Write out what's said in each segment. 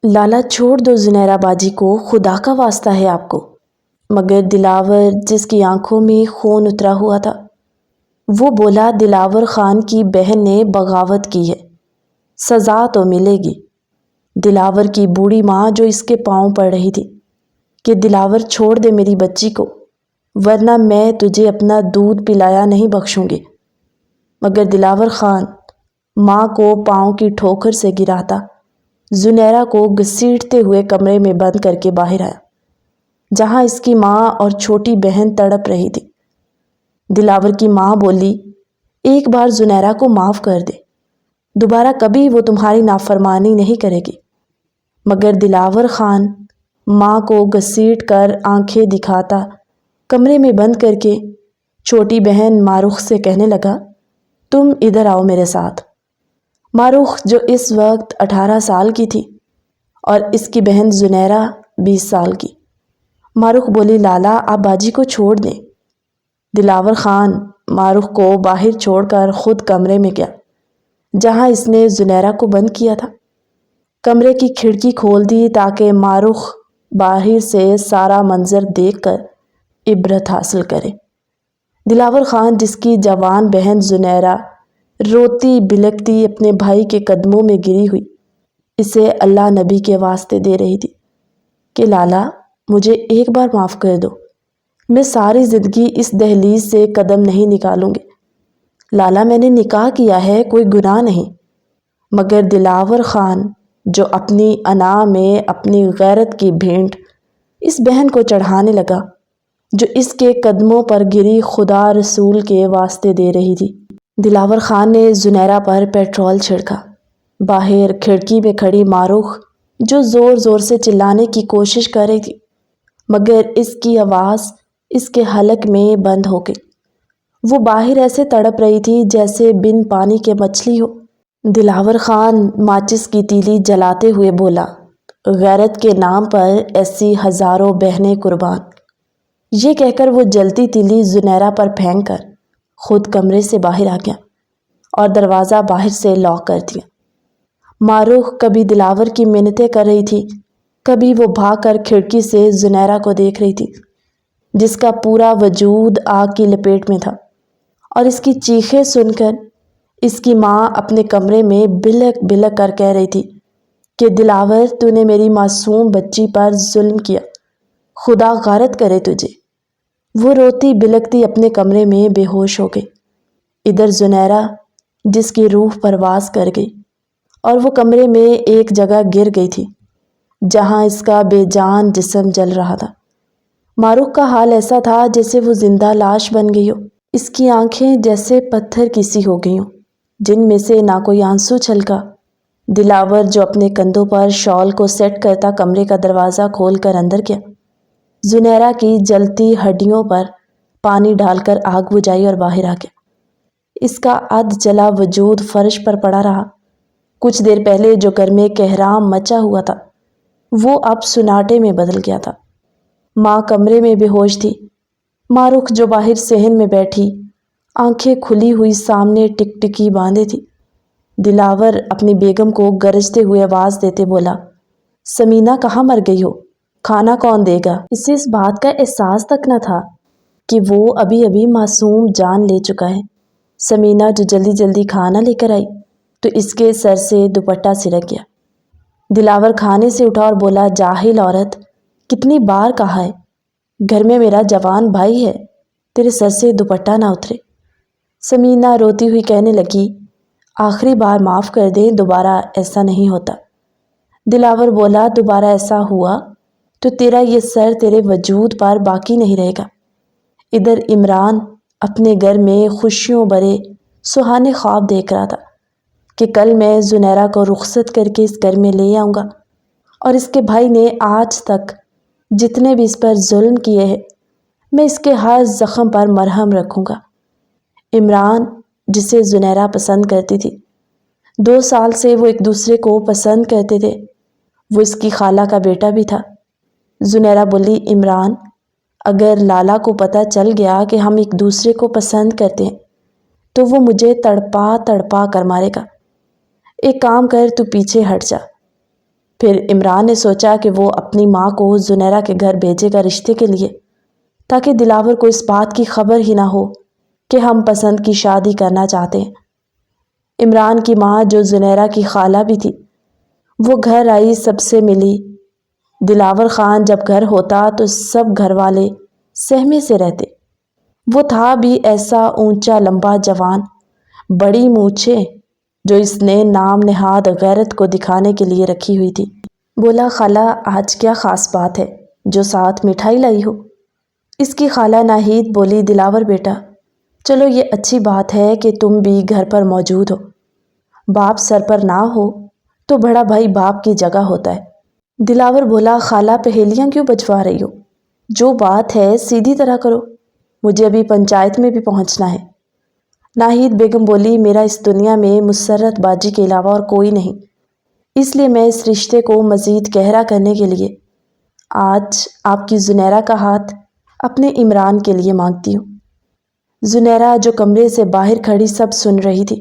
لالا چھوڑ دو زنیرہ باجی کو، خدا کا واسطہ ہے آپ کو۔ مگر دلاور جس کی آنکھوں میں خون اترا ہوا تھا وہ بولا، دلاور خان کی بہن نے بغاوت کی ہے، سزا تو ملے گی۔ دلاور کی بوڑھی ماں جو اس کے پاؤں پڑ رہی تھی کہ دلاور چھوڑ دے میری بچی کو، ورنہ میں تجھے اپنا دودھ پلایا نہیں بخشوں گی۔ مگر دلاور خان ماں کو پاؤں کی ٹھوکر سے گراتا زنیرہ کو گھسیٹتے ہوئے کمرے میں بند کر کے باہر آیا، جہاں اس کی ماں اور چھوٹی بہن تڑپ رہی تھی۔ دلاور کی ماں بولی، ایک بار زنیرہ کو معاف کر دے، دوبارہ کبھی وہ تمہاری نافرمانی نہیں کرے گی۔ مگر دلاور خان ماں کو گھسیٹ کر آنکھیں دکھاتا کمرے میں بند کر کے چھوٹی بہن ماروخ سے کہنے لگا، تم ادھر آؤ میرے ساتھ۔ ماروخ جو اس وقت 18 سال کی تھی اور اس کی بہن زنیرہ 20 سال کی۔ ماروخ بولی، لالا آپ باجی کو چھوڑ دیں۔ دلاور خان ماروخ کو باہر چھوڑ کر خود کمرے میں گیا جہاں اس نے زنیرہ کو بند کیا تھا۔ کمرے کی کھڑکی کھول دی تاکہ ماروخ باہر سے سارا منظر دیکھ کر عبرت حاصل کرے۔ دلاور خان جس کی جوان بہن زنیرہ روتی بلکتی اپنے بھائی کے قدموں میں گری ہوئی اسے اللہ نبی کے واسطے دے رہی تھی کہ لالا مجھے ایک بار معاف کر دو، میں ساری زندگی اس دہلیز سے قدم نہیں نکالوں گی۔ لالا میں نے نکاح کیا ہے، کوئی گناہ نہیں۔ مگر دلاور خان جو اپنی انا میں اپنی غیرت کی بھینٹ اس بہن کو چڑھانے لگا جو اس کے قدموں پر گری خدا رسول کے واسطے دے رہی تھی۔ دلاور خان نے زنیرہ پر پیٹرول چھڑکا۔ باہر کھڑکی میں کھڑی ماروخ جو زور زور سے چلانے کی کوشش کر رہی تھی مگر اس کی آواز اس کے حلق میں بند ہو گئی۔ وہ باہر ایسے تڑپ رہی تھی جیسے بن پانی کے مچھلی ہو۔ دلاور خان ماچس کی تیلی جلاتے ہوئے بولا، غیرت کے نام پر ایسی ہزاروں بہنیں قربان۔ یہ کہہ کر وہ جلتی تیلی زنیرہ پر پھینک کر خود کمرے سے باہر آ گیا اور دروازہ باہر سے لاک کر دیا۔ ماروخ کبھی دلاور کی منتیں کر رہی تھی، کبھی وہ بھاگ کر کھڑکی سے زنیرہ کو دیکھ رہی تھی جس کا پورا وجود آگ کی لپیٹ میں تھا، اور اس کی چیخیں سن کر اس کی ماں اپنے کمرے میں بلک بلک کر کہہ رہی تھی کہ دلاور تو نے میری معصوم بچی پر ظلم کیا، خدا غارت کرے تجھے۔ وہ روتی بلکتی اپنے کمرے میں بے ہوش ہو گئی۔ ادھر زنیرہ جس کی روح پرواز کر گئی اور وہ کمرے میں ایک جگہ گر گئی تھی جہاں اس کا بے جان جسم جل رہا تھا۔ ماروخ کا حال ایسا تھا جیسے وہ زندہ لاش بن گئی ہو۔ اس کی آنکھیں جیسے پتھر کی سی ہو گئی ہوں جن میں سے نہ کوئی آنسو چھلکا۔ دلاور جو اپنے کندھوں پر شال کو سیٹ کرتا کمرے کا دروازہ کھول کر اندر گیا، زنیرہ کی جلتی ہڈیوں پر پانی ڈال کر آگ بجھائی اور باہر آ گیا۔ اس کا ادھ جلا وجود فرش پر پڑا رہا۔ کچھ دیر پہلے جو گھر میں کہرام مچا ہوا تھا وہ اب سناٹے میں بدل گیا تھا۔ ماں کمرے میں بے ہوش تھی۔ ماروخ جو باہر صحن میں بیٹھی آنکھیں کھلی ہوئی سامنے ٹکٹکی باندھے تھی۔ دلاور اپنی بیگم کو گرجتے ہوئے آواز دیتے بولا، سمینہ کہاں مر گئی ہو؟ کھانا کون دے گا؟ اسے اس بات کا احساس تک نہ تھا کہ وہ ابھی ابھی معصوم جان لے چکا ہے۔ سمینہ جو جلدی جلدی کھانا لے کر آئی تو اس کے سر سے دوپٹہ سرک گیا۔ دلاور کھانے سے اٹھا اور بولا، جاہل عورت، کتنی بار کہا ہے گھر میں میرا جوان بھائی ہے، تیرے سر سے دوپٹہ نہ اترے۔ سمینہ روتی ہوئی کہنے لگی، آخری بار معاف کر دیں، دوبارہ ایسا نہیں ہوتا۔ دلاور بولا، دوبارہ ایسا ہوا تو تیرا یہ سر تیرے وجود پر باقی نہیں رہے گا۔ ادھر عمران اپنے گھر میں خوشیوں بھرے سہانے خواب دیکھ رہا تھا کہ کل میں زنیرہ کو رخصت کر کے اس گھر میں لے آؤں گا اور اس کے بھائی نے آج تک جتنے بھی اس پر ظلم کیے ہیں میں اس کے ہر زخم پر مرہم رکھوں گا۔ عمران جسے زنیرہ پسند کرتی تھی، 2 سال سے وہ ایک دوسرے کو پسند کرتے تھے، وہ اس کی خالہ کا بیٹا بھی تھا۔ زنیرہ بولی، عمران اگر لالا کو پتہ چل گیا کہ ہم ایک دوسرے کو پسند کرتے ہیں تو وہ مجھے تڑپا تڑپا کر مارے گا۔ ایک کام کر، تو پیچھے ہٹ جا، پھر عمران نے سوچا کہ وہ اپنی ماں کو زنیرہ کے گھر بھیجے گا رشتے کے لیے، تاکہ دلاور کو اس بات کی خبر ہی نہ ہو کہ ہم پسند کی شادی کرنا چاہتے ہیں۔ عمران کی ماں جو زنیرہ کی خالہ بھی تھی، وہ گھر آئی، سب سے ملی۔ دلاور خان جب گھر ہوتا تو سب گھر والے سہمے سے رہتے۔ وہ تھا بھی ایسا اونچا لمبا جوان، بڑی مونچھیں جو اس نے نام نہاد غیرت کو دکھانے کے لیے رکھی ہوئی تھی۔ بولا، خالہ آج کیا خاص بات ہے جو ساتھ مٹھائی لائی ہو؟ اس کی خالہ ناہید بولی، دلاور بیٹا، چلو یہ اچھی بات ہے کہ تم بھی گھر پر موجود ہو۔ باپ سر پر نہ ہو تو بڑا بھائی باپ کی جگہ ہوتا ہے۔ دلاور بولا، خالہ پہیلیاں کیوں بجوا رہی ہو؟ جو بات ہے سیدھی طرح کرو، مجھے ابھی پنچایت میں بھی پہنچنا ہے۔ ناہید بیگم بولی، میرا اس دنیا میں مسرت باجی کے علاوہ اور کوئی نہیں، اس لیے میں اس رشتے کو مزید گہرا کرنے کے لیے آج آپ کی زنیرہ کا ہاتھ اپنے عمران کے لیے مانگتی ہوں۔ زنیرہ جو کمرے سے باہر کھڑی سب سن رہی تھی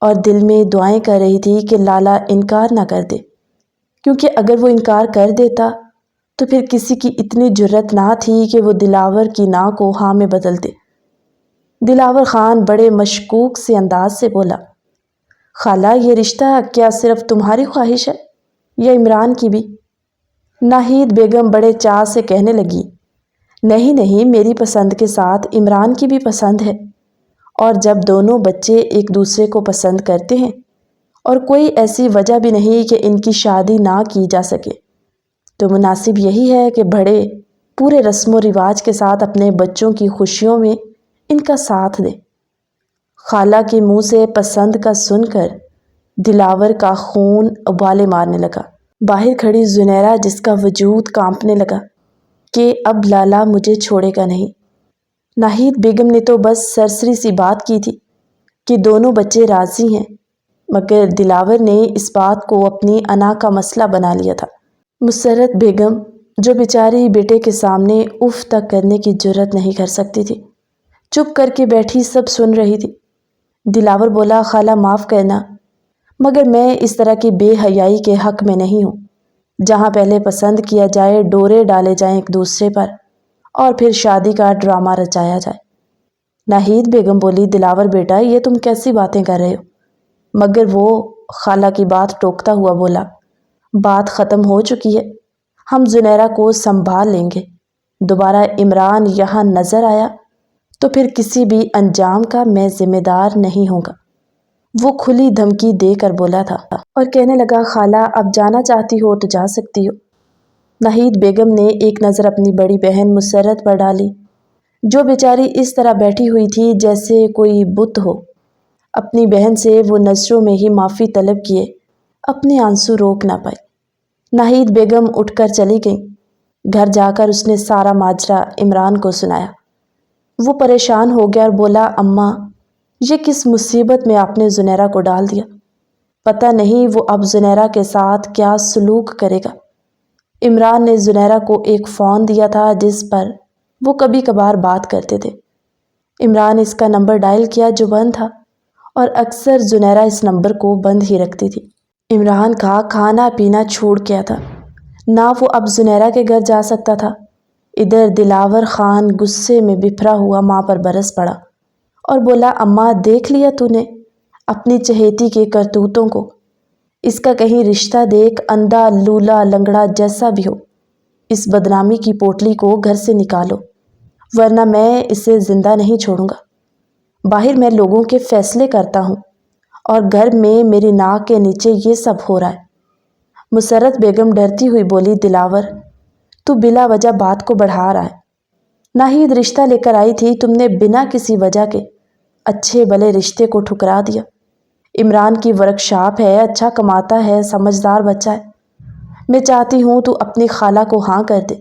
اور دل میں دعائیں کر رہی تھی کہ لالا انکار نہ کر دے، کیونکہ اگر وہ انکار کر دیتا تو پھر کسی کی اتنی جرت نہ تھی کہ وہ دلاور کی نا کو ہاں میں بدل دے۔ دلاور خان بڑے مشکوک سے انداز سے بولا، خالہ یہ رشتہ کیا صرف تمہاری خواہش ہے یا عمران کی بھی؟ ناہید بیگم بڑے چاہ سے کہنے لگی، نہیں نہیں، میری پسند کے ساتھ عمران کی بھی پسند ہے، اور جب دونوں بچے ایک دوسرے کو پسند کرتے ہیں اور کوئی ایسی وجہ بھی نہیں کہ ان کی شادی نہ کی جا سکے، تو مناسب یہی ہے کہ بڑے پورے رسم و رواج کے ساتھ اپنے بچوں کی خوشیوں میں ان کا ساتھ دیں۔ خالہ کے منہ سے پسند کا سن کر دلاور کا خون ابالے مارنے لگا۔ باہر کھڑی زنیرہ جس کا وجود کانپنے لگا کہ اب لالا مجھے چھوڑے گا نہیں۔ ناہید بیگم نے تو بس سرسری سی بات کی تھی کہ دونوں بچے راضی ہیں، مگر دلاور نے اس بات کو اپنی انا کا مسئلہ بنا لیا تھا۔ مسرت بیگم جو بیچاری بیٹے کے سامنے اف تک کرنے کی جرت نہیں کر سکتی تھی، چپ کر کے بیٹھی سب سن رہی تھی۔ دلاور بولا، خالہ معاف کرنا، مگر میں اس طرح کی بے حیائی کے حق میں نہیں ہوں، جہاں پہلے پسند کیا جائے، ڈورے ڈالے جائیں ایک دوسرے پر، اور پھر شادی کا ڈرامہ رچایا جائے۔ ناہید بیگم بولی، دلاور بیٹا یہ تم کیسی باتیں کر رہے ہو؟ مگر وہ خالہ کی بات ٹوکتا ہوا بولا، بات ختم ہو چکی ہے، ہم زنیرہ کو سنبھال لیں گے۔ دوبارہ عمران یہاں نظر آیا تو پھر کسی بھی انجام کا میں ذمہ دار نہیں ہوں گا۔ وہ کھلی دھمکی دے کر بولا تھا اور کہنے لگا، خالہ اب جانا چاہتی ہو تو جا سکتی ہو۔ ناہید بیگم نے ایک نظر اپنی بڑی بہن مسرت پر ڈالی، جو بیچاری اس طرح بیٹھی ہوئی تھی جیسے کوئی بت ہو۔ اپنی بہن سے وہ نظروں میں ہی معافی طلب کیے اپنے آنسو روک نہ پائی۔ ناہید بیگم اٹھ کر چلی گئیں۔ گھر جا کر اس نے سارا ماجرا عمران کو سنایا۔ وہ پریشان ہو گیا اور بولا، اماں یہ کس مصیبت میں آپ نے زنیرہ کو ڈال دیا؟ پتہ نہیں وہ اب زنیرہ کے ساتھ کیا سلوک کرے گا۔ عمران نے زنیرہ کو ایک فون دیا تھا جس پر وہ کبھی کبھار بات کرتے تھے۔ عمران اس کا نمبر ڈائل کیا جو بند تھا، اور اکثر زنیرہ اس نمبر کو بند ہی رکھتی تھی۔ عمران کا کھانا پینا چھوٹ گیا تھا، نہ وہ اب زنیرہ کے گھر جا سکتا تھا۔ ادھر دلاور خان غصے میں بپھرا ہوا ماں پر برس پڑا اور بولا، اماں دیکھ لیا تو نے اپنی چہیتی کے کرتوتوں کو؟ اس کا کہیں رشتہ دیکھ، اندھا لولا لنگڑا جیسا بھی ہو، اس بدنامی کی پوٹلی کو گھر سے نکالو، ورنہ میں اسے زندہ نہیں چھوڑوں گا۔ باہر میں لوگوں کے فیصلے کرتا ہوں اور گھر میں میری ناک کے نیچے یہ سب ہو رہا ہے۔ مسرت بیگم ڈرتی ہوئی بولی، دلاور تو بلا وجہ بات کو بڑھا رہا ہے۔ ناہید رشتہ لے کر آئی تھی، تم نے بنا کسی وجہ کے اچھے بھلے رشتے کو ٹھکرا دیا۔ عمران کی ورکشاپ ہے، اچھا کماتا ہے، سمجھدار بچہ ہے، میں چاہتی ہوں تو اپنی خالہ کو ہاں کر دے،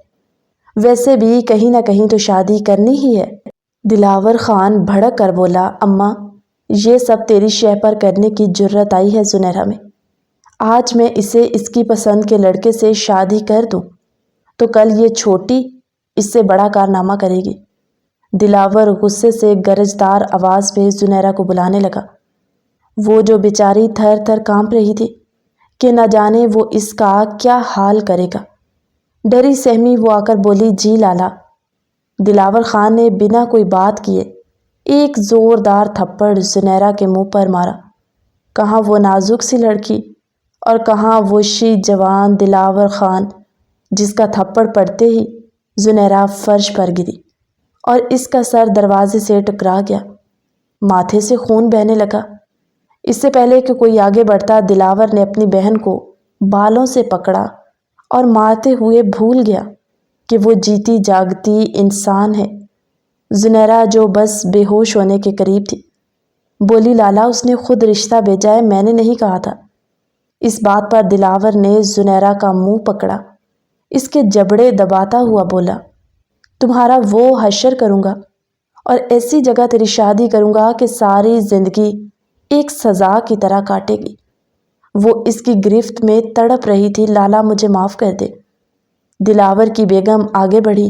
ویسے بھی کہیں نہ کہیں تو شادی کرنی ہی ہے۔ دلاور خان بھڑک کر بولا، اماں یہ سب تیری شہ پر کرنے کی جرت آئی ہے زنیرہ میں؟ آج میں اسے اس کی پسند کے لڑکے سے شادی کر دوں تو کل یہ چھوٹی اس سے بڑا کارنامہ کرے گی۔ دلاور غصے سے گرجدار آواز میں زنیرہ کو بلانے لگا، وہ جو بیچاری تھر تھر کانپ رہی تھی کہ نہ جانے وہ اس کا کیا حال کرے گا۔ ڈری سہمی وہ آ کر بولی، جی لالا۔ دلاور خان نے بنا کوئی بات کیے ایک زوردار تھپڑ زنیرہ کے منہ پر مارا۔ کہاں وہ نازک سی لڑکی اور کہاں وہ شید جوان دلاور خان، جس کا تھپڑ پڑتے ہی زنیرہ فرش پر گری اور اس کا سر دروازے سے ٹکرا گیا۔ ماتھے سے خون بہنے لگا۔ اس سے پہلے کہ کوئی آگے بڑھتا، دلاور نے اپنی بہن کو بالوں سے پکڑا اور مارتے ہوئے بھول گیا کہ وہ جیتی جاگتی انسان ہے۔ زنیرہ جو بس بے ہوش ہونے کے قریب تھی بولی، لالا اس نے خود رشتہ بھیجا ہے، میں نے نہیں کہا تھا۔ اس بات پر دلاور نے زنیرہ کا منہ پکڑا، اس کے جبڑے دباتا ہوا بولا، تمہارا وہ حشر کروں گا اور ایسی جگہ تیری شادی کروں گا کہ ساری زندگی ایک سزا کی طرح کاٹے گی۔ وہ اس کی گرفت میں تڑپ رہی تھی، لالا مجھے معاف کر دے۔ دلاور کی بیگم آگے بڑھی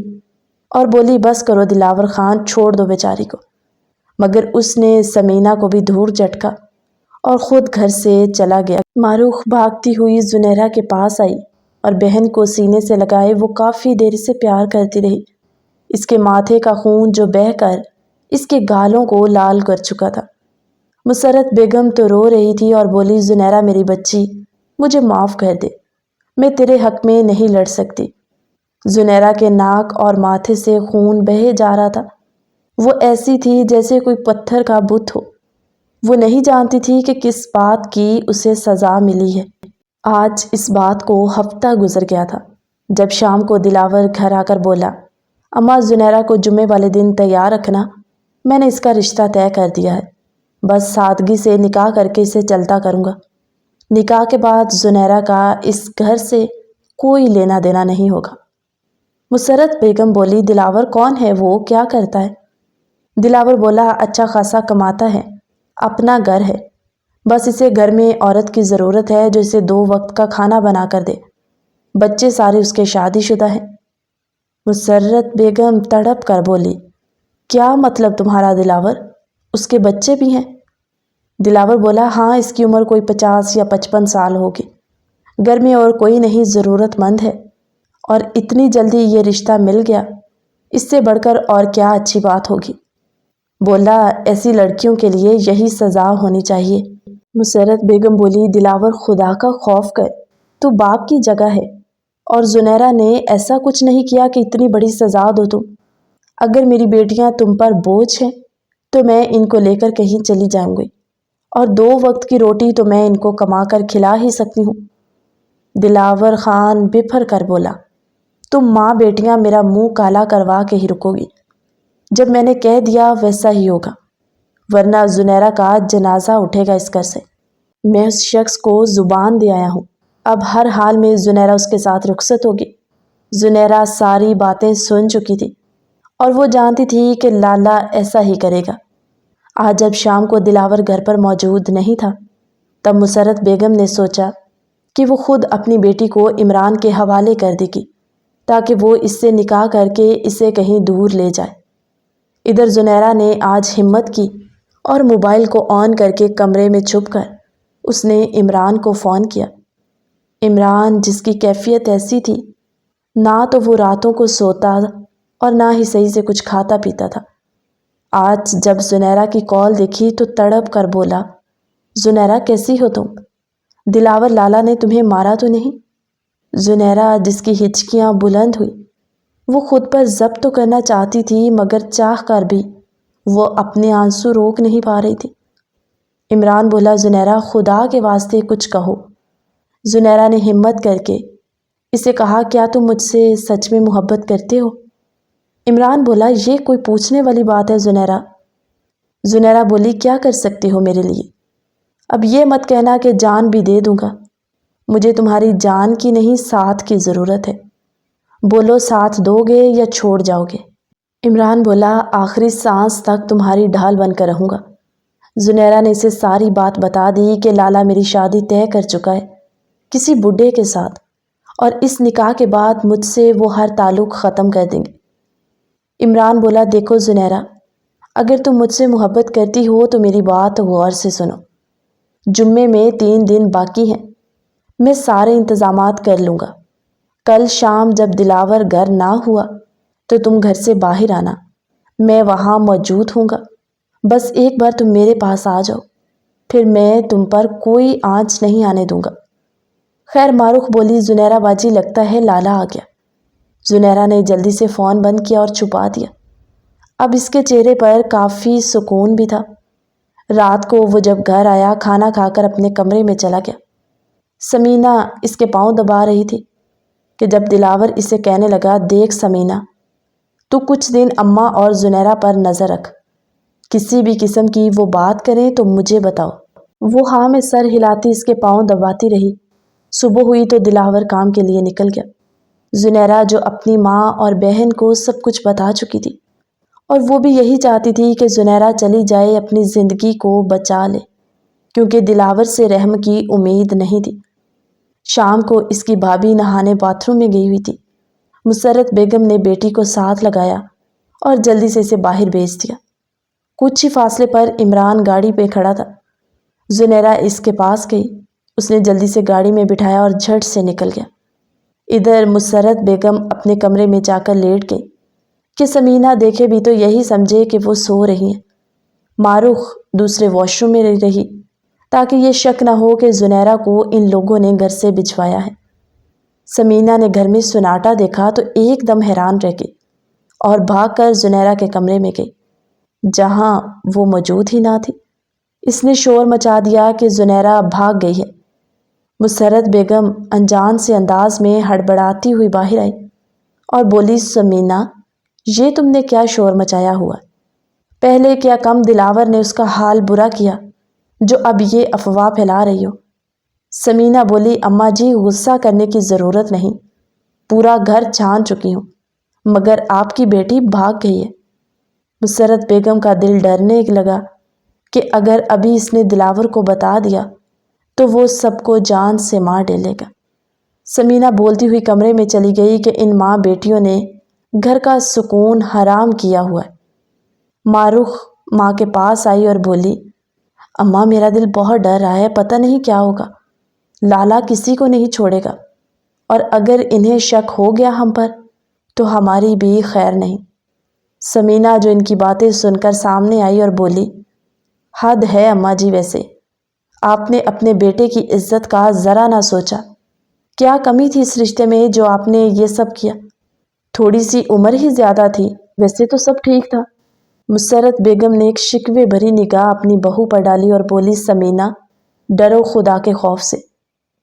اور بولی، بس کرو دلاور خان، چھوڑ دو بیچاری کو۔ مگر اس نے سمینہ کو بھی دھور جھٹکا اور خود گھر سے چلا گیا۔ ماروخ بھاگتی ہوئی زنیرہ کے پاس آئی اور بہن کو سینے سے لگائے وہ کافی دیر سے پیار کرتی رہی۔ اس کے ماتھے کا خون جو بہہ کر اس کے گالوں کو لال کر چکا تھا۔ مسرت بیگم تو رو رہی تھی اور بولی، زنیرہ میری بچی، مجھے معاف کر دے، میں تیرے حق میں نہیں لڑ سکتی۔ زنیرہ کے ناک اور ماتھے سے خون بہے جا رہا تھا۔ وہ ایسی تھی جیسے کوئی پتھر کا بت ہو۔ وہ نہیں جانتی تھی کہ کس بات کی اسے سزا ملی ہے۔ آج اس بات کو ہفتہ گزر گیا تھا جب شام کو دلاور گھر آ کر بولا، اماں زنیرہ کو جمعے والے دن تیار رکھنا، میں نے اس کا رشتہ طے کر دیا ہے، بس سادگی سے نکاح کر کے اسے چلتا کروں گا۔ نکاح کے بعد زنیرہ کا اس گھر سے کوئی لینا دینا نہیں ہوگا۔ مسرت بیگم بولی، دلاور کون ہے وہ، کیا کرتا ہے؟ دلاور بولا، اچھا خاصا کماتا ہے، اپنا گھر ہے، بس اسے گھر میں عورت کی ضرورت ہے جو اسے 2 وقت کا کھانا بنا کر دے، بچے سارے اس کے شادی شدہ ہیں۔ مسرت بیگم تڑپ کر بولی، کیا مطلب تمہارا دلاور، اس کے بچے بھی ہیں؟ دلاور بولا، ہاں، اس کی عمر کوئی 50 یا 55 سال ہوگی، گھر میں اور کوئی نہیں، ضرورت مند ہے، اور اتنی جلدی یہ رشتہ مل گیا، اس سے بڑھ کر اور کیا اچھی بات ہوگی۔ بولا، ایسی لڑکیوں کے لیے یہی سزا ہونی چاہیے۔ مسرت بیگم بولی، دلاور خدا کا خوف کر، تو باپ کی جگہ ہے، اور زنیرہ نے ایسا کچھ نہیں کیا کہ اتنی بڑی سزا دو تم۔ اگر میری بیٹیاں تم پر بوجھ ہیں تو میں ان کو لے کر کہیں چلی جاؤں گی، اور 2 وقت کی روٹی تو میں ان کو کما کر کھلا ہی سکتی ہوں۔ دلاور خان بپھر کر بولا، تم ماں بیٹیاں میرا منہ کالا کروا کے ہی رکو گی، جب میں نے کہہ دیا ویسا ہی ہوگا، ورنہ زنیرہ کا جنازہ اٹھے گا اس گھر سے۔ میں اس شخص کو زبان دے آیا ہوں، اب ہر حال میں زنیرہ اس کے ساتھ رخصت ہوگی۔ زنیرہ ساری باتیں سن چکی تھی اور وہ جانتی تھی کہ لالا ایسا ہی کرے گا۔ آج جب شام کو دلاور گھر پر موجود نہیں تھا، تب مسرت بیگم نے سوچا کہ وہ خود اپنی بیٹی کو عمران کے حوالے کر دے گی تاکہ وہ اس سے نکاح کر کے اسے کہیں دور لے جائے۔ ادھر زنیرہ نے آج ہمت کی اور موبائل کو آن کر کے کمرے میں چھپ کر اس نے عمران کو فون کیا۔ عمران، جس کی کیفیت ایسی تھی، نہ تو وہ راتوں کو سوتا اور نہ ہی صحیح سے کچھ کھاتا پیتا تھا، آج جب زنیرہ کی کال دیکھی تو تڑپ کر بولا، زنیرہ کیسی ہو تم؟ دلاور لالا نے تمہیں مارا تو نہیں؟ زنیرہ، جس کی ہچکیاں بلند ہوئی، وہ خود پر ضبط تو کرنا چاہتی تھی مگر چاہ کر بھی وہ اپنے آنسو روک نہیں پا رہی تھی۔ عمران بولا، زنیرہ خدا کے واسطے کچھ کہو۔ زنیرہ نے ہمت کر کے اسے کہا، کیا تم مجھ سے سچ میں محبت کرتے ہو؟ عمران بولا، یہ کوئی پوچھنے والی بات ہے زنیرہ؟ زنیرہ بولی، کیا کر سکتے ہو میرے لیے؟ اب یہ مت کہنا کہ جان بھی دے دوں گا، مجھے تمہاری جان کی نہیں، ساتھ کی ضرورت ہے، بولو ساتھ دو گے یا چھوڑ جاؤ گے؟ عمران بولا، آخری سانس تک تمہاری ڈھال بن کر رہوں گا۔ زنیرہ نے اسے ساری بات بتا دی کہ لالا میری شادی طے کر چکا ہے کسی بڈھے کے ساتھ، اور اس نکاح کے بعد مجھ سے وہ ہر تعلق ختم کر دیں گے۔ عمران بولا، دیکھو زنیرہ، اگر تم مجھ سے محبت کرتی ہو تو میری بات غور سے سنو۔ جمعے میں 3 دن باقی ہیں، میں سارے انتظامات کر لوں گا۔ کل شام جب دلاور گھر نہ ہوا تو تم گھر سے باہر آنا، میں وہاں موجود ہوں گا۔ بس ایک بار تم میرے پاس آ جاؤ، پھر میں تم پر کوئی آنچ نہیں آنے دوں گا۔ خیر، معروف بولی، زنیرہ باجی لگتا ہے لالا آ گیا۔ زنیرہ نے جلدی سے فون بند کیا اور چھپا دیا۔ اب اس کے چہرے پر کافی سکون بھی تھا۔ رات کو وہ جب گھر آیا، کھانا کھا کر اپنے کمرے میں چلا گیا۔ سمینہ اس کے پاؤں دبا رہی تھی کہ جب دلاور اسے کہنے لگا، دیکھ سمینہ، تو کچھ دن اماں اور زنیرہ پر نظر رکھ، کسی بھی قسم کی وہ بات کریں تو مجھے بتاؤ۔ وہ ہاں میں سر ہلاتی اس کے پاؤں دباتی رہی۔ صبح ہوئی تو دلاور کام کے لیے نکل گیا۔ زنیرہ جو اپنی ماں اور بہن کو سب کچھ بتا چکی تھی، اور وہ بھی یہی چاہتی تھی کہ زنیرہ چلی جائے، اپنی زندگی کو بچا لے، کیونکہ دلاور سے رحم کی امید نہیں تھی۔ شام کو اس کی بھابھی نہانے باتھ روم میں گئی ہوئی تھی۔ مسرت بیگم نے بیٹی کو ساتھ لگایا اور جلدی سے اسے باہر بھیج دیا۔ کچھ ہی فاصلے پر عمران گاڑی پہ کھڑا تھا۔ زنیرہ اس کے پاس گئی، اس نے جلدی سے گاڑی میں بٹھایا اور جھٹ سے نکل گیا۔ ادھر مسرت بیگم اپنے کمرے میں جا کر لیٹ گئی کہ سمینہ دیکھے بھی تو یہی سمجھے کہ وہ سو رہی ہیں۔ معروف دوسرے واش روم میں رہی تاکہ یہ شک نہ ہو کہ زنیرہ کو ان لوگوں نے گھر سے بھجوایا ہے۔ سمینہ نے گھر میں سناٹا دیکھا تو ایک دم حیران رہ گئی اور بھاگ کر زنیرہ کے کمرے میں گئی، جہاں وہ موجود ہی نہ تھی۔ اس نے شور مچا دیا کہ زنیرہ بھاگ گئی ہے۔ مسرت بیگم انجان سے انداز میں ہڑبڑاتی ہوئی باہر آئی اور بولی، سمینہ، یہ تم نے کیا شور مچایا ہوا؟ پہلے کیا کم دلاور نے اس کا حال برا کیا جو اب یہ افواہ پھیلا رہی ہو؟ سمینہ بولی، اماں جی، غصہ کرنے کی ضرورت نہیں، پورا گھر چھان چکی ہوں، مگر آپ کی بیٹی بھاگ گئی ہے۔ مسرت بیگم کا دل ڈرنے لگا کہ اگر ابھی اس نے دلاور کو بتا دیا تو وہ سب کو جان سے مار ڈالے گا۔ سمینہ بولتی ہوئی کمرے میں چلی گئی کہ ان ماں بیٹیوں نے گھر کا سکون حرام کیا ہوا ہے۔ معروف ماں کے پاس آئی اور بولی، اماں، میرا دل بہت ڈر رہا ہے، پتہ نہیں کیا ہوگا۔ لالا کسی کو نہیں چھوڑے گا، اور اگر انہیں شک ہو گیا ہم پر تو ہماری بھی خیر نہیں۔ سمینہ جو ان کی باتیں سن کر سامنے آئی اور بولی، حد ہے اماں جی، ویسے آپ نے اپنے بیٹے کی عزت کا ذرا نہ سوچا۔ کیا کمی تھی اس رشتے میں جو آپ نے یہ سب کیا؟ تھوڑی سی عمر ہی زیادہ تھی، ویسے تو سب ٹھیک تھا۔ مسرت بیگم نے ایک شکوے بھری نگاہ اپنی بہو پر ڈالی اور بولی، سمینہ، ڈرو خدا کے خوف سے۔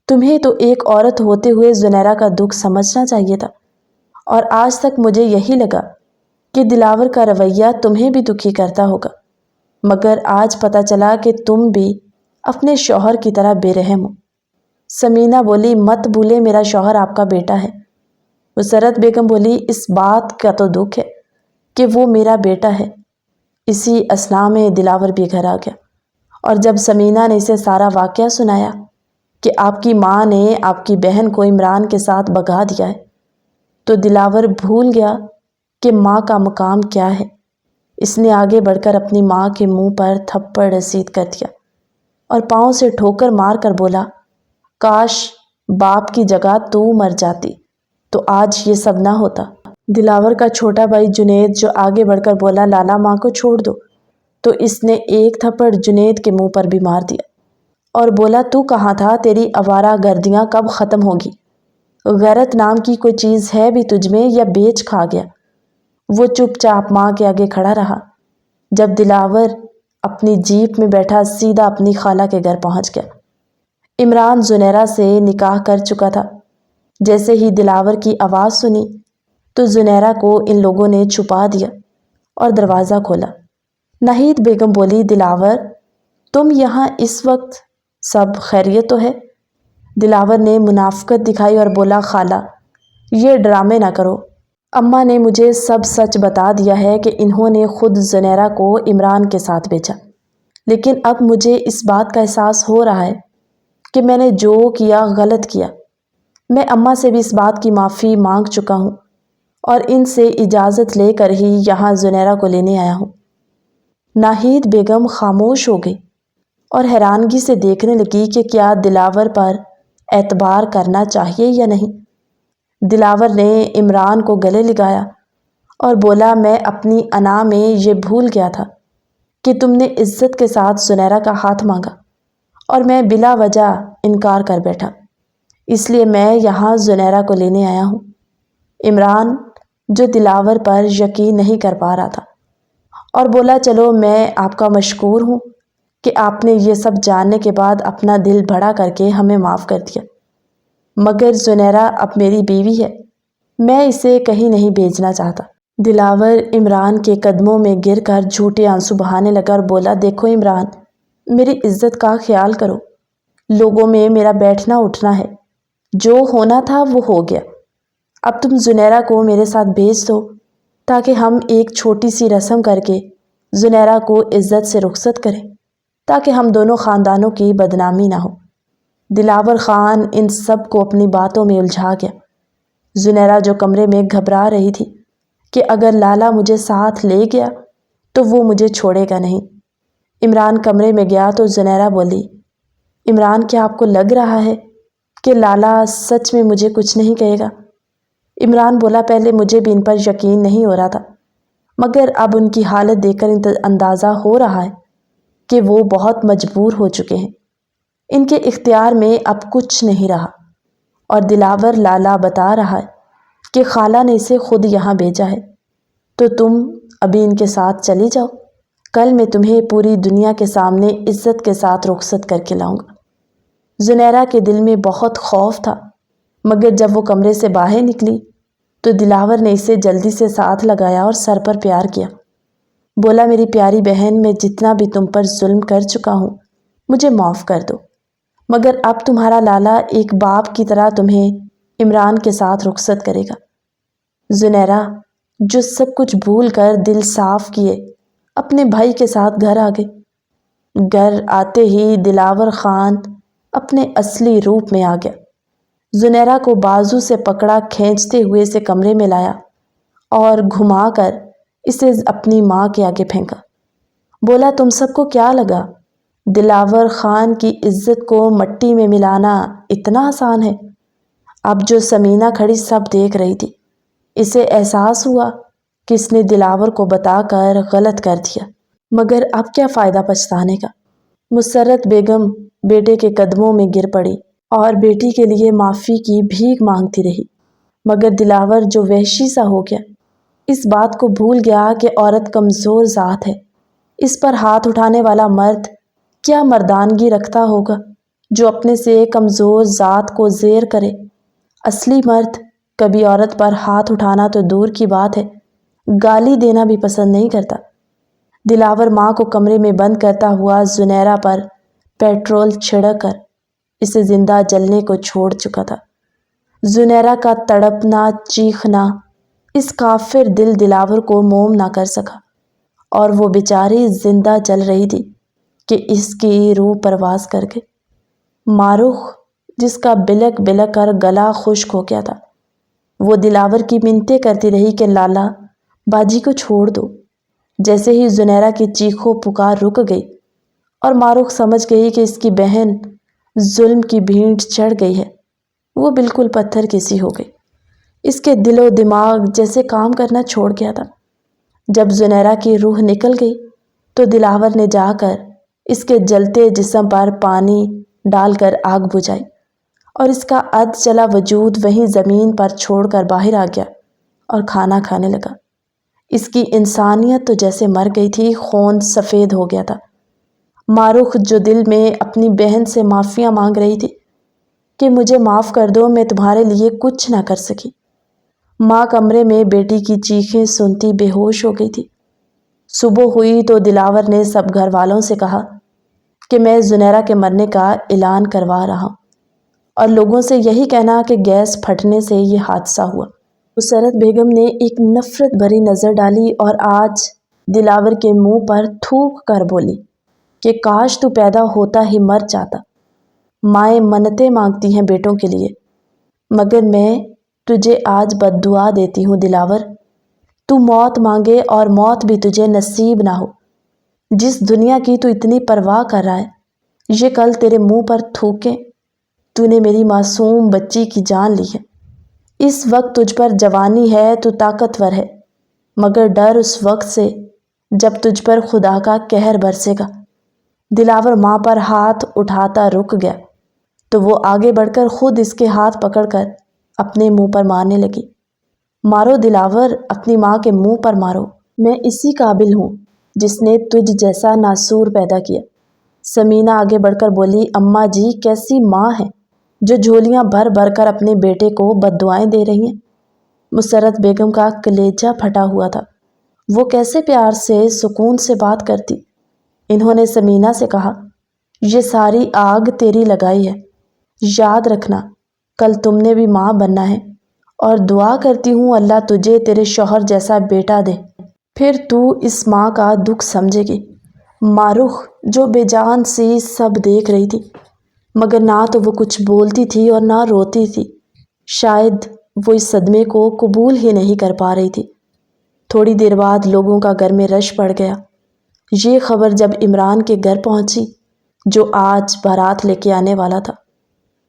تمہیں تو ایک عورت ہوتے ہوئے زنیرہ کا دکھ سمجھنا چاہیے تھا، اور آج تک مجھے یہی لگا کہ دلاور کا رویہ تمہیں بھی دکھی کرتا ہوگا، مگر آج پتہ چلا کہ تم بھی اپنے شوہر کی طرح بے رحم ہو۔ سمینہ بولی، مت بھولے میرا شوہر آپ کا بیٹا ہے۔ مسرت بیگم بولی، اس بات کا تو دکھ ہے کہ وہ میرا بیٹا ہے۔ اسی اثناء میں دلاور بھی گھر آ گیا، اور جب سمینہ نے اسے سارا واقعہ سنایا کہ آپ کی ماں نے آپ کی بہن کو عمران کے ساتھ بھگا دیا ہے، تو دلاور بھول گیا کہ ماں کا مقام کیا ہے۔ اس نے آگے بڑھ کر اپنی ماں کے منہ پر تھپڑ رسید کر دیا اور پاؤں سے ٹھوکر مار کر بولا، کاش باپ کی جگہ تو مر جاتی تو آج یہ سب نہ ہوتا۔ دلاور کا چھوٹا بھائی جنید جو آگے بڑھ کر بولا، لالا ماں کو چھوڑ دو، تو اس نے ایک تھپڑ جنید کے منہ پر بھی مار دیا اور بولا، تو کہاں تھا؟ تیری آوارہ گردیاں کب ختم ہوگی؟ غیرت نام کی کوئی چیز ہے بھی تجھ میں یا بیچ کھا گیا؟ وہ چپ چاپ ماں کے آگے کھڑا رہا۔ جب دلاور اپنی جیپ میں بیٹھا سیدھا اپنی خالہ کے گھر پہنچ گیا۔ عمران زنیرہ سے نکاح کر چکا تھا۔ جیسے ہی دلاور کی آواز سنی تو زنیرہ کو ان لوگوں نے چھپا دیا اور دروازہ کھولا۔ ناہید بیگم بولی، دلاور، تم یہاں اس وقت، سب خیریت تو ہے؟ دلاور نے منافقت دکھائی اور بولا، خالہ، یہ ڈرامے نہ کرو، اماں نے مجھے سب سچ بتا دیا ہے کہ انہوں نے خود زنیرہ کو عمران کے ساتھ بھیجا، لیکن اب مجھے اس بات کا احساس ہو رہا ہے کہ میں نے جو کیا غلط کیا۔ میں اماں سے بھی اس بات کی معافی مانگ چکا ہوں اور ان سے اجازت لے کر ہی یہاں زنیرہ کو لینے آیا ہوں۔ ناہید بیگم خاموش ہو گئی اور حیرانگی سے دیکھنے لگی کہ کیا دلاور پر اعتبار کرنا چاہیے یا نہیں؟ دلاور نے عمران کو گلے لگایا اور بولا، میں اپنی انا میں یہ بھول گیا تھا کہ تم نے عزت کے ساتھ زنیرہ کا ہاتھ مانگا اور میں بلا وجہ انکار کر بیٹھا، اس لیے میں یہاں زنیرہ کو لینے آیا ہوں۔ عمران جو دلاور پر یقین نہیں کر پا رہا تھا اور بولا، چلو میں آپ کا مشکور ہوں کہ آپ نے یہ سب جاننے کے بعد اپنا دل بڑا کر کے ہمیں معاف کر دیا، مگر زنیرہ اب میری بیوی ہے، میں اسے کہیں نہیں بھیجنا چاہتا۔ دلاور عمران کے قدموں میں گر کر جھوٹے آنسو بہانے لگا اور بولا، دیکھو عمران، میری عزت کا خیال کرو، لوگوں میں میرا بیٹھنا اٹھنا ہے، جو ہونا تھا وہ ہو گیا، اب تم زنیرہ کو میرے ساتھ بھیج دو تاکہ ہم ایک چھوٹی سی رسم کر کے زنیرہ کو عزت سے رخصت کریں تاکہ ہم دونوں خاندانوں کی بدنامی نہ ہو۔ دلاور خان ان سب کو اپنی باتوں میں الجھا گیا۔ زنیرہ جو کمرے میں گھبرا رہی تھی کہ اگر لالا مجھے ساتھ لے گیا تو وہ مجھے چھوڑے گا نہیں۔ عمران کمرے میں گیا تو زنیرہ بولی، عمران کیا آپ کو لگ رہا ہے کہ لالا سچ میں مجھے کچھ نہیں کہے گا؟ عمران بولا، پہلے مجھے بھی ان پر یقین نہیں ہو رہا تھا، مگر اب ان کی حالت دیکھ کر اندازہ ہو رہا ہے کہ وہ بہت مجبور ہو چکے ہیں، ان کے اختیار میں اب کچھ نہیں رہا، اور دلاور لالا بتا رہا ہے کہ خالہ نے اسے خود یہاں بھیجا ہے، تو تم ابھی ان کے ساتھ چلی جاؤ، کل میں تمہیں پوری دنیا کے سامنے عزت کے ساتھ رخصت کر کے لاؤں گا۔ زنیرہ کے دل میں بہت خوف تھا، مگر جب وہ کمرے سے باہر نکلی تو دلاور نے اسے جلدی سے ساتھ لگایا اور سر پر پیار کیا۔ بولا، میری پیاری بہن، میں جتنا بھی تم پر ظلم کر چکا ہوں مجھے معاف کر دو، مگر اب تمہارا لالا ایک باپ کی طرح تمہیں عمران کے ساتھ رخصت کرے گا۔ زنیرہ جو سب کچھ بھول کر دل صاف کیے اپنے بھائی کے ساتھ گھر آ گئی۔ گھر آتے ہی دلاور خان اپنے اصلی روپ میں آ گیا۔ زنیرہ کو بازو سے پکڑا، کھینچتے ہوئے اسے کمرے میں لایا اور گھما کر اسے اپنی ماں کے آگے پھینکا۔ بولا، تم سب کو کیا لگا دلاور خان کی عزت کو مٹی میں ملانا اتنا آسان ہے؟ اب جو سمینہ کھڑی سب دیکھ رہی تھی، اسے احساس ہوا کہ اس نے دلاور کو بتا کر غلط کر دیا، مگر اب کیا فائدہ پچھتانے کا۔ مسرت بیگم بیٹے کے قدموں میں گر پڑی اور بیٹی کے لیے معافی کی بھیک مانگتی رہی، مگر دلاور جو وحشی سا ہو گیا اس بات کو بھول گیا کہ عورت کمزور ذات ہے، اس پر ہاتھ اٹھانے والا مرد کیا مردانگی رکھتا ہوگا جو اپنے سے کمزور ذات کو زیر کرے۔ اصلی مرد کبھی عورت پر ہاتھ اٹھانا تو دور کی بات ہے، گالی دینا بھی پسند نہیں کرتا۔ دلاور ماں کو کمرے میں بند کرتا ہوا زنیرہ پر پیٹرول چھڑک کر اسے زندہ جلنے کو چھوڑ چکا تھا۔ زنیرہ کا تڑپنا، چیخنا اس کافر دلاور کو موم نہ کر سکا، اور وہ بیچاری زندہ جل رہی تھی کہ اس کی روح پرواز کر گئی۔ ماروخ جس کا بلک بلک کر گلا خشک ہو گیا تھا، وہ دلاور کی منتیں کرتی رہی کہ لالا باجی کو چھوڑ دو۔ جیسے ہی زنیرہ کی چیخو پکار رک گئی اور ماروخ سمجھ گئی کہ اس کی بہن ظلم کی بھینٹ چڑھ گئی ہے، وہ بالکل پتھر کی سی ہو گئی۔ اس کے دل و دماغ جیسے کام کرنا چھوڑ گیا تھا۔ جب زنیرہ کی روح نکل گئی تو دلاور نے جا کر اس کے جلتے جسم پر پانی ڈال کر آگ بجھائی اور اس کا ادھ چلا وجود وہیں زمین پر چھوڑ کر باہر آ گیا اور کھانا کھانے لگا۔ اس کی انسانیت تو جیسے مر گئی تھی، خون سفید ہو گیا تھا۔ ماروخ جو دل میں اپنی بہن سے معافیاں مانگ رہی تھی کہ مجھے معاف کر دو، میں تمہارے لیے کچھ نہ کر سکی۔ ماں کمرے میں بیٹی کی چیخیں سنتی بے ہوش ہو گئی تھی۔ صبح ہوئی تو دلاور نے سب گھر والوں سے کہا کہ میں زنیرہ کے مرنے کا اعلان کروا رہا ہوں، اور لوگوں سے یہی کہنا کہ گیس پھٹنے سے یہ حادثہ ہوا۔ مسرت بیگم نے ایک نفرت بھری نظر ڈالی اور آج دلاور کے منہ پر تھوک کر بولی کہ کاش تو پیدا ہوتا ہی مر جاتا۔ مائیں منتیں مانگتی ہیں بیٹوں کے لیے، مگر میں تجھے آج بد دعا دیتی ہوں دلاور، تو موت مانگے اور موت بھی تجھے نصیب نہ ہو۔ جس دنیا کی تو اتنی پرواہ کر رہا ہے، یہ کل تیرے منہ پر تھوکے تو نے میری معصوم بچی کی جان لی ہے۔ اس وقت تجھ پر جوانی ہے، تو طاقتور ہے، مگر ڈر اس وقت سے جب تجھ پر خدا کا قہر برسے گا۔ دلاور ماں پر ہاتھ اٹھاتا رک گیا تو وہ آگے بڑھ کر خود اس کے ہاتھ پکڑ کر اپنے منہ پر مارنے لگی۔ مارو دلاور، اپنی ماں کے منہ پر مارو، میں اسی قابل ہوں جس نے تجھ جیسا ناسور پیدا کیا۔ ثمینہ آگے بڑھ کر بولی، اماں جی کیسی ماں ہے جو جھولیاں بھر بھر کر اپنے بیٹے کو بددعائیں دے رہی ہیں۔ مسرت بیگم کا کلیجہ پھٹا ہوا تھا، وہ کیسے پیار سے سکون سے بات کرتی۔ انہوں نے ثمینہ سے کہا، یہ ساری آگ تیری لگائی ہے، یاد رکھنا کل تم نے بھی ماں بننا ہے، اور دعا کرتی ہوں اللہ تجھے تیرے شوہر جیسا بیٹا دے، پھر تو اس ماں کا دکھ سمجھے گی۔ مارخ جو بے جان سی سب دیکھ رہی تھی، مگر نہ تو وہ کچھ بولتی تھی اور نہ روتی تھی، شاید وہ اس صدمے کو قبول ہی نہیں کر پا رہی تھی۔ تھوڑی دیر بعد لوگوں کا گھر میں رش پڑ گیا۔ یہ خبر جب عمران کے گھر پہنچی جو آج بارات لے کے آنے والا تھا،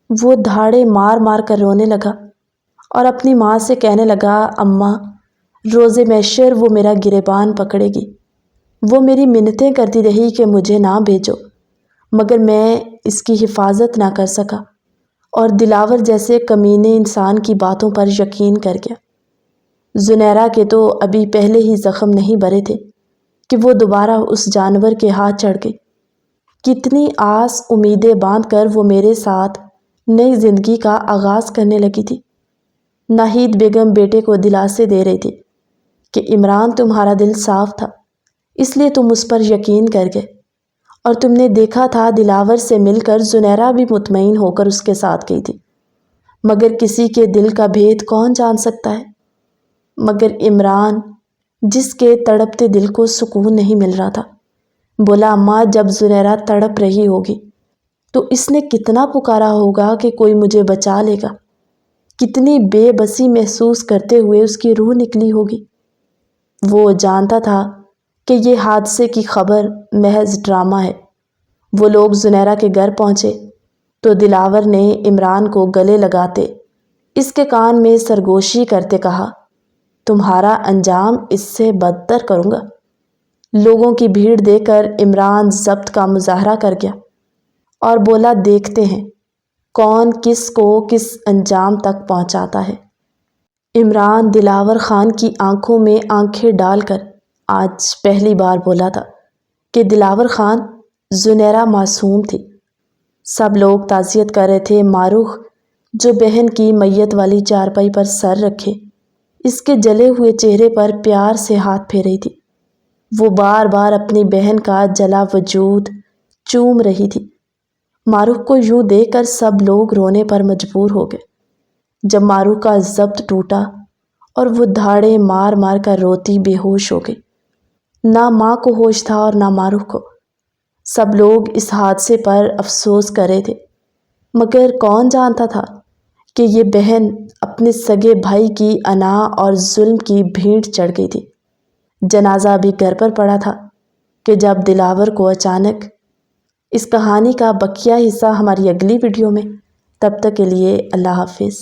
وہ دھاڑے مار مار کر رونے لگا اور اپنی ماں سے کہنے لگا، اماں روز محشر وہ میرا گریبان پکڑے گی، وہ میری منتیں کرتی رہی کہ مجھے نہ بھیجو، مگر میں اس کی حفاظت نہ کر سکا اور دلاور جیسے کمینے انسان کی باتوں پر یقین کر گیا۔ زنیرہ کے تو ابھی پہلے ہی زخم نہیں بھرے تھے کہ وہ دوبارہ اس جانور کے ہاتھ چڑھ گئی۔ کتنی آس امیدیں باندھ کر وہ میرے ساتھ نئی زندگی کا آغاز کرنے لگی تھی۔ ناہید بیگم بیٹے کو دلاسے دے رہی تھی کہ عمران تمہارا دل صاف تھا، اس لیے تم اس پر یقین کر گئے، اور تم نے دیکھا تھا دلاور سے مل کر زنیرہ بھی مطمئن ہو کر اس کے ساتھ گئی تھی، مگر کسی کے دل کا بھید کون جان سکتا ہے؟ مگر عمران جس کے تڑپتے دل کو سکون نہیں مل رہا تھا، بولا، اماں جب زنیرہ تڑپ رہی ہوگی تو اس نے کتنا پکارا ہوگا کہ کوئی مجھے بچا لے گا، کتنی بے بسی محسوس کرتے ہوئے اس کی روح نکلی ہوگی۔ وہ جانتا تھا کہ یہ حادثے کی خبر محض ڈرامہ ہے۔ وہ لوگ زنیرہ کے گھر پہنچے تو دلاور نے عمران کو گلے لگاتے اس کے کان میں سرگوشی کرتے کہا، تمہارا انجام اس سے بدتر کروں گا۔ لوگوں کی بھیڑ دیکھ کر عمران ضبط کا مظاہرہ کر گیا اور بولا، دیکھتے ہیں کون کس کو کس انجام تک پہنچاتا ہے۔ عمران دلاور خان کی آنکھوں میں آنکھیں ڈال کر آج پہلی بار بولا تھا کہ دلاور خان، زنیرہ معصوم تھی۔ سب لوگ تعزیت کر رہے تھے۔ مارخ جو بہن کی میت والی چارپائی پر سر رکھے اس کے جلے ہوئے چہرے پر پیار سے ہاتھ پھیر رہی تھی، وہ بار بار اپنی بہن کا جلا وجود چوم رہی تھی۔ مارخ کو یوں دیکھ کر سب لوگ رونے پر مجبور ہو گئے۔ جب مارخ کا ضبط ٹوٹا اور وہ دھاڑے مار مار کر روتی بے ہوش ہو گئی، نہ ماں کو ہوش تھا اور نہ مارخ کو۔ سب لوگ اس حادثے پر افسوس کر رہے تھے، مگر کون جانتا تھا کہ یہ بہن اپنے سگے بھائی کی انا اور ظلم کی بھینٹ چڑھ گئی تھی۔ جنازہ بھی گھر پر پڑا تھا کہ جب دلاور کو اچانک اس کہانی کا بقیہ حصہ ہماری اگلی ویڈیو میں۔ تب تک کے لیے اللہ حافظ۔